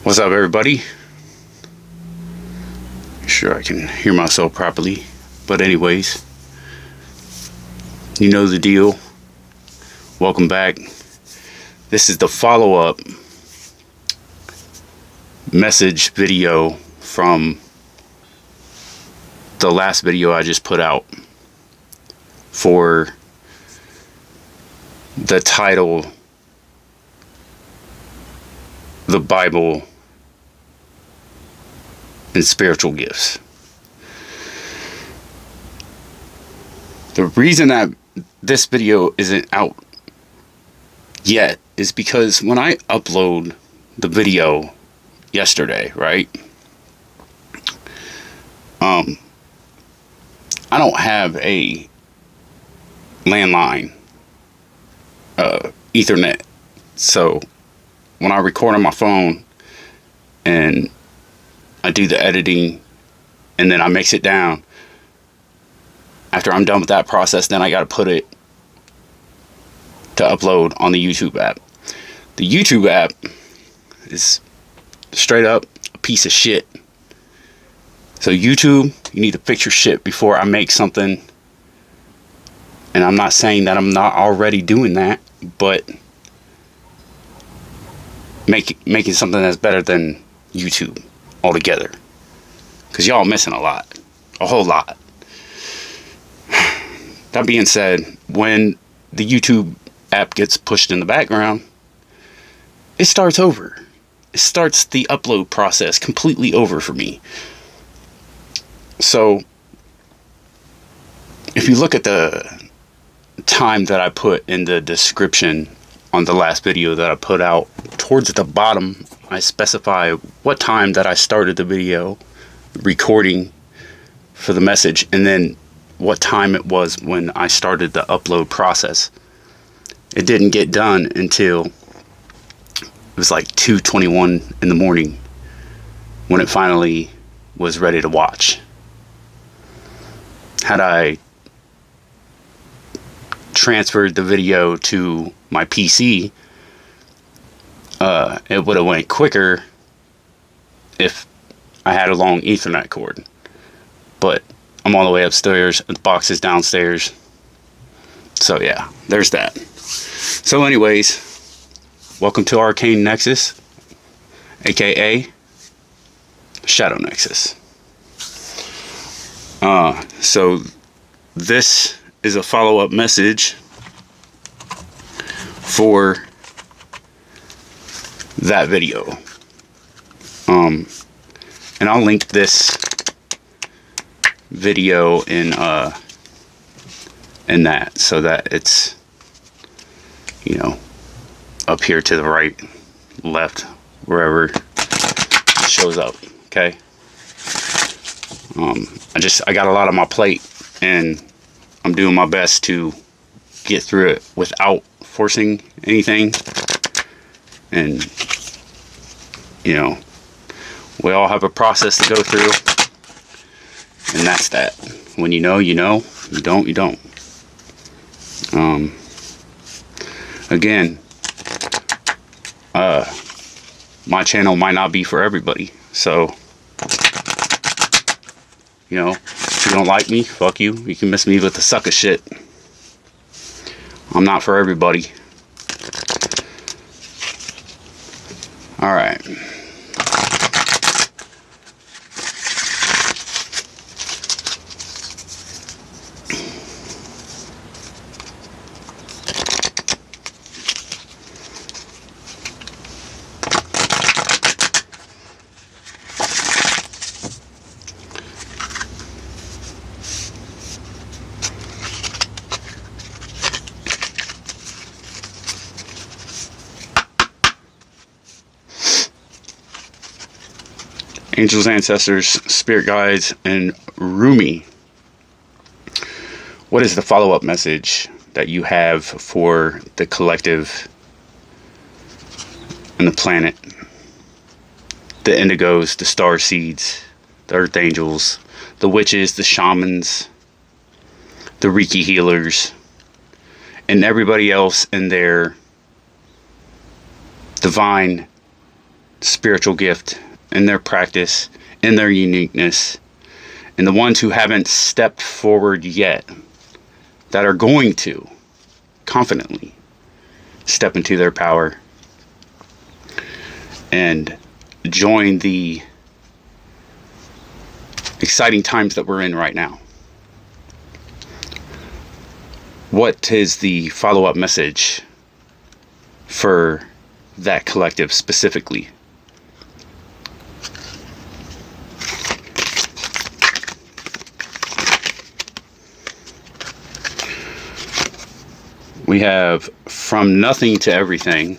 What's up, everybody? Sure, I can hear myself properly. But anyways, you know the deal. Welcome back. This is the follow-up message video from the last video I just put out for the title, The Bible and Spiritual Gifts. The reason that this video isn't out yet is because when I upload the video yesterday, right? I don't have a landline Ethernet, so when I record on my phone and I do the editing and then I mix it down, after I'm done with that process, then I got to put it to upload on the YouTube app. The YouTube app is straight up a piece of shit. So YouTube, you need to fix your shit before I make something. And I'm not saying that I'm not already doing that, but making something that's better than YouTube altogether. Because y'all missing a lot. A whole lot. That being said, when the YouTube app gets pushed in the background, it starts over. It starts the upload process completely over for me. So, if you look at the time that I put in the description on the last video that I put out, towards the bottom, I specify what time that I started the video recording for the message, and then what time it was when I started the upload process. It didn't get done until it was like 2:21 in the morning when it finally was ready to watch. Had I transferred the video to my PC, it would have went quicker if I had a long Ethernet cord. But I'm all the way upstairs, the box is downstairs. So yeah, there's that. So anyways, welcome to Arcane Nexus, aka Shadow Nexus. So this is a follow-up message for that video. And I'll link this video in that, so that it's, you know, up here to the right, left, wherever it shows up. Okay. I got a lot on my plate, and I'm doing my best to get through it without forcing anything. And you know, we all have a process to go through, and that's that. When you know, you know. You don't, you don't. Again, my channel might not be for everybody, so you know, if you don't like me, fuck you. You can miss me with the sucker shit. I'm not for everybody. Alright. Angels, ancestors, spirit guides, and Rumi. What is the follow-up message that you have for the collective and the planet? The indigos, the star seeds, the earth angels, the witches, the shamans, the Reiki healers, and everybody else in their divine spiritual gift, in their practice, in their uniqueness, and the ones who haven't stepped forward yet, that are going to confidently step into their power and join the exciting times that we're in right now. What is the follow-up message for that collective specifically? We have from nothing to everything.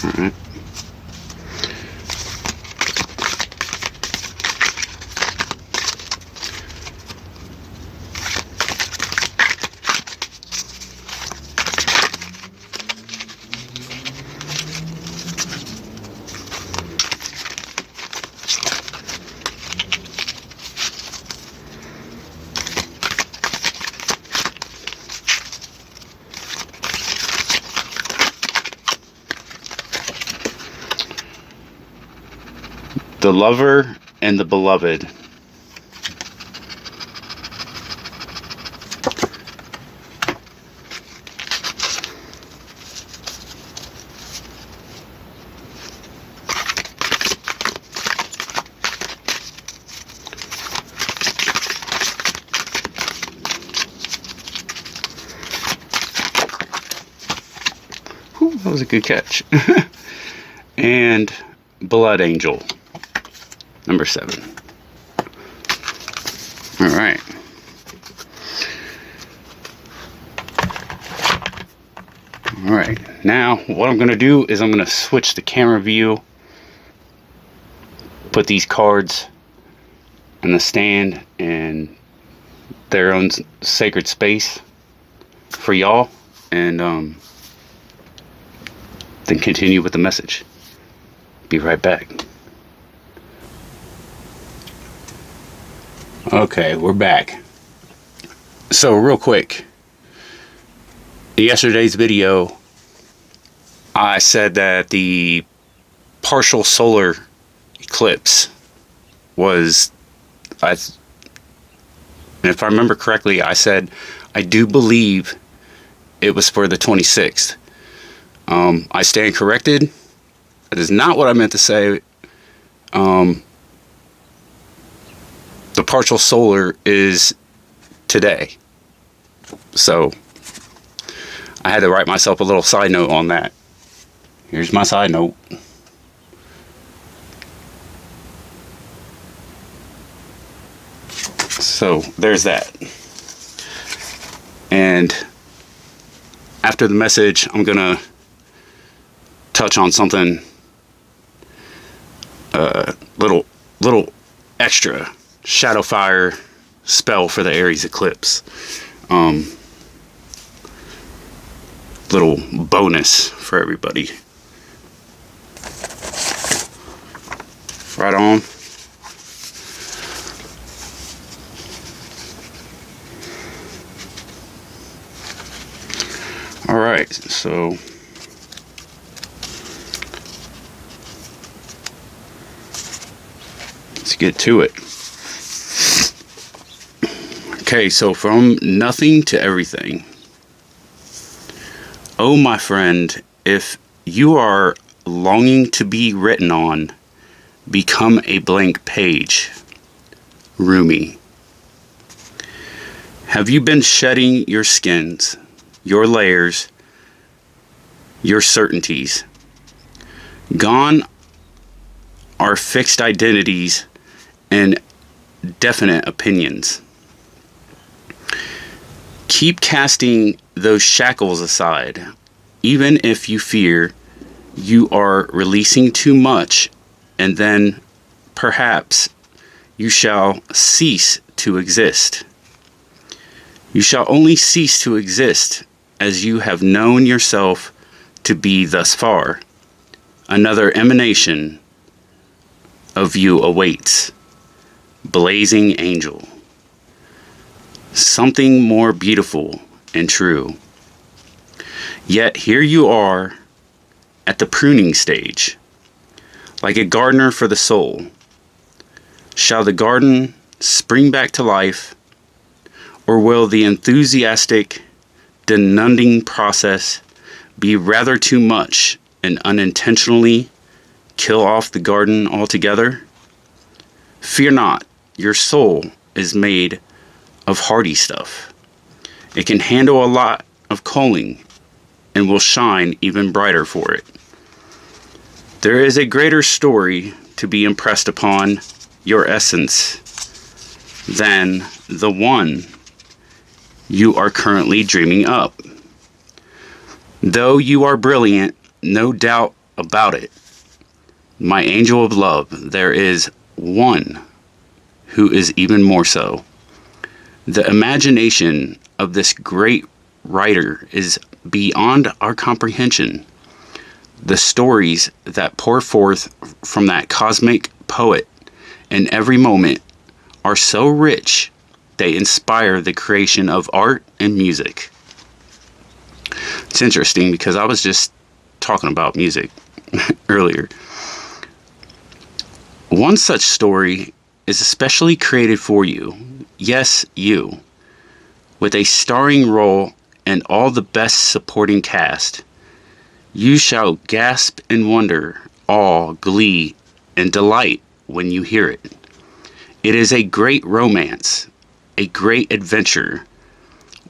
All right. The lover and the beloved. Whew, that was a good catch. And Blood Angel. Number 7. All right. All right. Now, what I'm going to do is I'm going to switch the camera view. Put these cards on the stand in their own sacred space for y'all. And then continue with the message. Be right back. Okay, we're back. So real quick, in yesterday's video, I said that the partial solar eclipse was, and if I remember correctly, I said I do believe it was for the 26th. I stand corrected. That is not what I meant to say. The partial solar is today. So I had to write myself a little side note on that. Here's my side note. So there's that. And after the message, I'm gonna touch on something little extra shadow fire spell for the Aries eclipse. Little bonus for everybody. Right on. All right, so let's get to it. Okay, so from nothing to everything. Oh, my friend, if you are longing to be written on, become a blank page. Rumi. Have you been shedding your skins, your layers, your certainties? Gone are fixed identities and definite opinions. Keep casting those shackles aside, even if you fear you are releasing too much, and then perhaps you shall cease to exist. You shall only cease to exist as you have known yourself to be thus far. Another emanation of you awaits. Blazing Angel. something more beautiful and true. Yet here you are at the pruning stage, like a gardener for the soul. Shall the garden spring back to life, or will the enthusiastic denuding process be rather too much and unintentionally kill off the garden altogether? Fear not, your soul is made of hardy stuff. It can handle a lot of coaling and will shine even brighter for it. There is a greater story to be impressed upon your essence than the one you are currently dreaming up. Though you are brilliant, no doubt about it, my angel of love, there is one who is even more so. The imagination of this great writer is beyond our comprehension. The stories that pour forth from that cosmic poet in every moment are so rich they inspire the creation of art and music. It's interesting because I was just talking about music earlier. One such story is especially created for you, yes, you, with a starring role and all the best supporting cast. You shall gasp in wonder, awe, glee, and delight when you hear it. It is a great romance, a great adventure,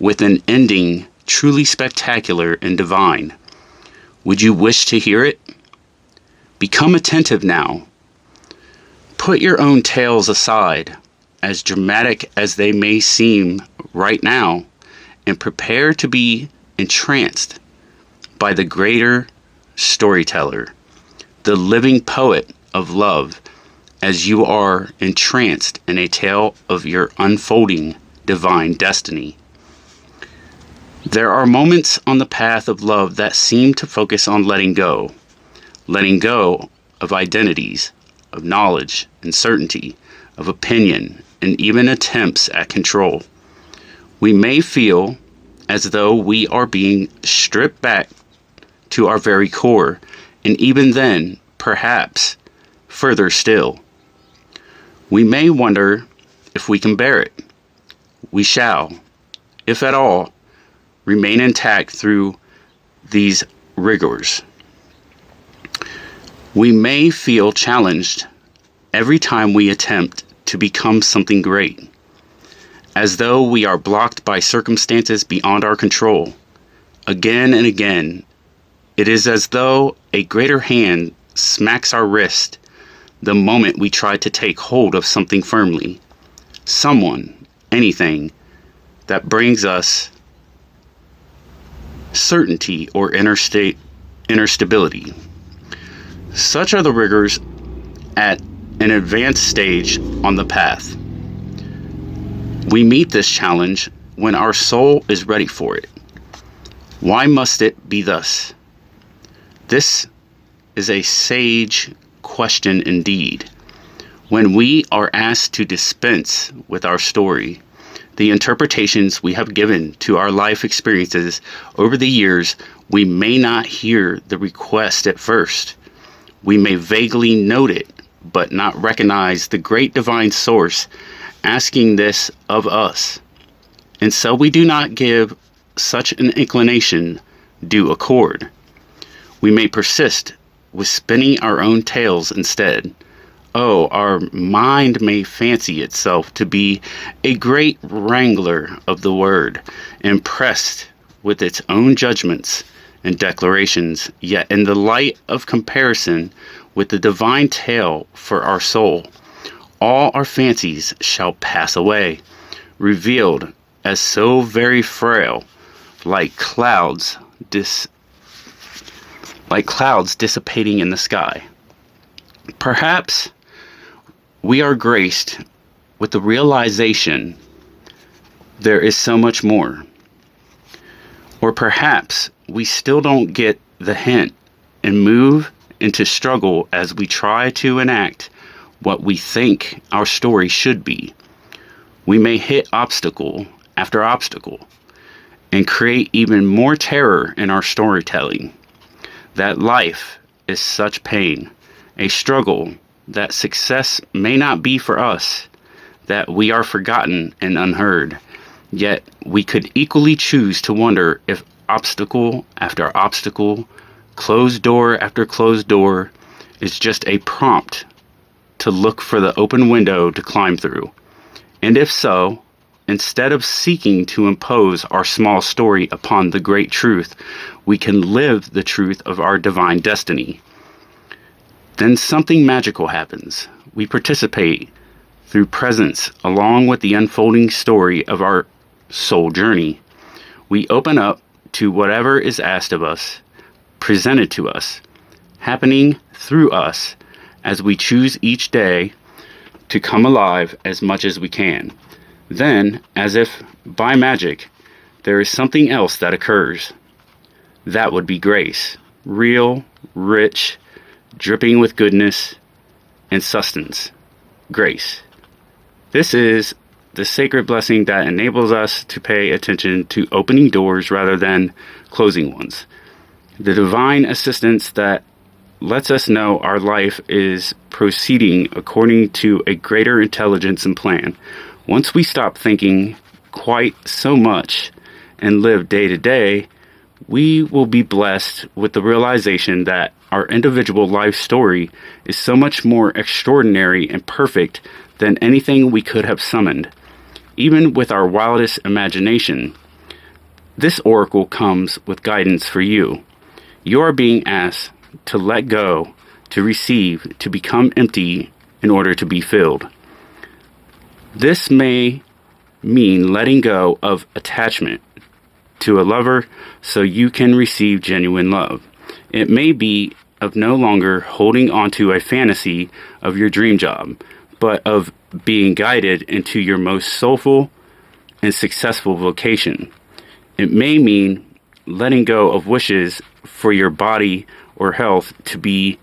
with an ending truly spectacular and divine. Would you wish to hear it? Become attentive now. Put your own tales aside, as dramatic as they may seem right now, and prepare to be entranced by the greater storyteller, the living poet of love, as you are entranced in a tale of your unfolding divine destiny. There are moments on the path of love that seem to focus on letting go of identities, of knowledge and certainty, of opinion, and even attempts at control. We may feel as though we are being stripped back to our very core, and even then, perhaps, further still. We may wonder if we can bear it. We shall, if at all, remain intact through these rigors. We may feel challenged every time we attempt to become something great, as though we are blocked by circumstances beyond our control. Again and again, it is as though a greater hand smacks our wrist the moment we try to take hold of something firmly, someone, anything that brings us certainty or inner stability. Such are the rigors at an advanced stage on the path. We meet this challenge when our soul is ready for it. Why must it be thus? This is a sage question indeed. When we are asked to dispense with our story, the interpretations we have given to our life experiences over the years, we may not hear the request at first. We may vaguely note it, but not recognize the great divine source asking this of us. And so we do not give such an inclination due accord. We may persist with spinning our own tales instead. Oh, our mind may fancy itself to be a great wrangler of the word, impressed with its own judgments and declarations, yet in the light of comparison with the divine tale for our soul, all our fancies shall pass away, revealed as so very frail, like clouds dissipating in the sky. Perhaps we are graced with the realization there is so much more. Or perhaps we still don't get the hint and move into struggle as we try to enact what we think our story should be. We may hit obstacle after obstacle and create even more terror in our storytelling. That life is such pain, a struggle, that success may not be for us, that we are forgotten and unheard. Yet we could equally choose to wonder if obstacle after obstacle, closed door after closed door, is just a prompt to look for the open window to climb through. And if so, instead of seeking to impose our small story upon the great truth, we can live the truth of our divine destiny. Then something magical happens. We participate through presence along with the unfolding story of our soul journey. We open up to whatever is asked of us, presented to us, happening through us as we choose each day to come alive as much as we can. Then, as if by magic, there is something else that occurs. That would be grace, real, rich, dripping with goodness and sustenance. Grace. This is the sacred blessing that enables us to pay attention to opening doors rather than closing ones. The divine assistance that lets us know our life is proceeding according to a greater intelligence and plan. Once we stop thinking quite so much and live day to day, we will be blessed with the realization that our individual life story is so much more extraordinary and perfect than anything we could have summoned. Even with our wildest imagination, this oracle comes with guidance for you. You are being asked to let go, to receive, to become empty in order to be filled. This may mean letting go of attachment to a lover so you can receive genuine love. It may be of no longer holding onto a fantasy of your dream job, but of being guided into your most soulful and successful vocation. It may mean letting go of wishes for your body or health to be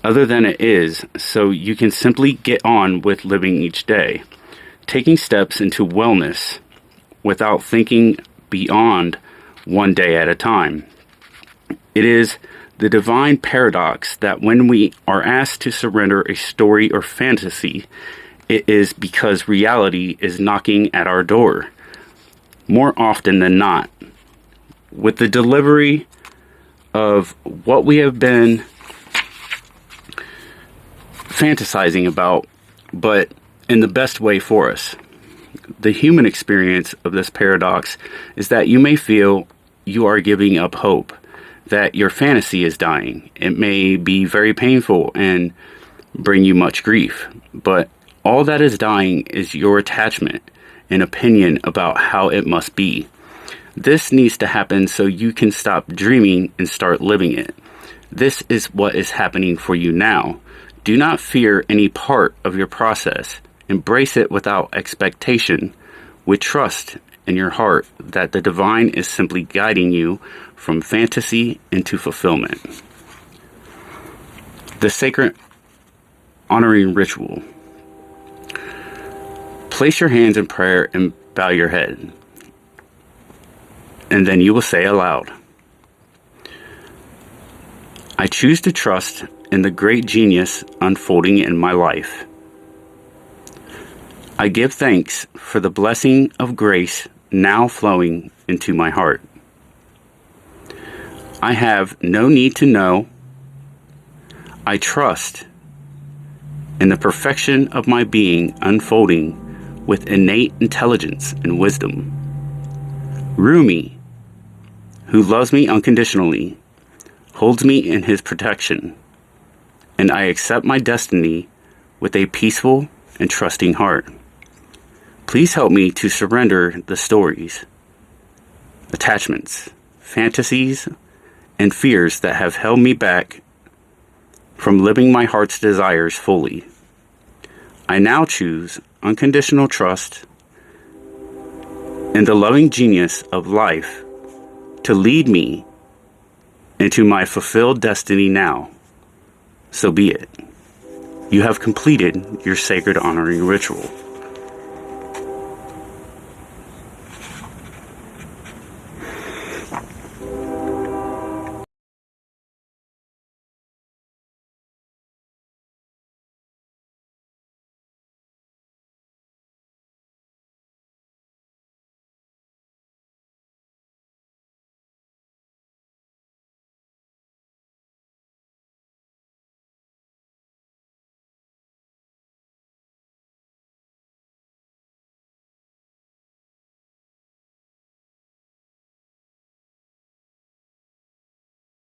other than it is, so you can simply get on with living each day, taking steps into wellness without thinking beyond one day at a time. It is the divine paradox that when we are asked to surrender a story or fantasy, it is because reality is knocking at our door more often than not. With the delivery of what we have been fantasizing about, but in the best way for us. The human experience of this paradox is that you may feel you are giving up hope, that your fantasy is dying. It may be very painful and bring you much grief, but all that is dying is your attachment and opinion about how it must be. This needs to happen so you can stop dreaming and start living it. This is what is happening for you now. Do not fear any part of your process. Embrace it without expectation, with trust in your heart that the divine is simply guiding you from fantasy into fulfillment. The sacred honoring ritual. Place your hands in prayer and bow your head. And then you will say aloud, I choose to trust in the great genius unfolding in my life. I give thanks for the blessing of grace now flowing into my heart. I have no need to know. I trust in the perfection of my being unfolding with innate intelligence and wisdom. Rumi, who loves me unconditionally, holds me in his protection, and I accept my destiny with a peaceful and trusting heart. Please help me to surrender the stories, attachments, fantasies, and fears that have held me back from living my heart's desires fully. I now choose unconditional trust in the loving genius of life to lead me into my fulfilled destiny now. So be it. You have completed your sacred honoring ritual.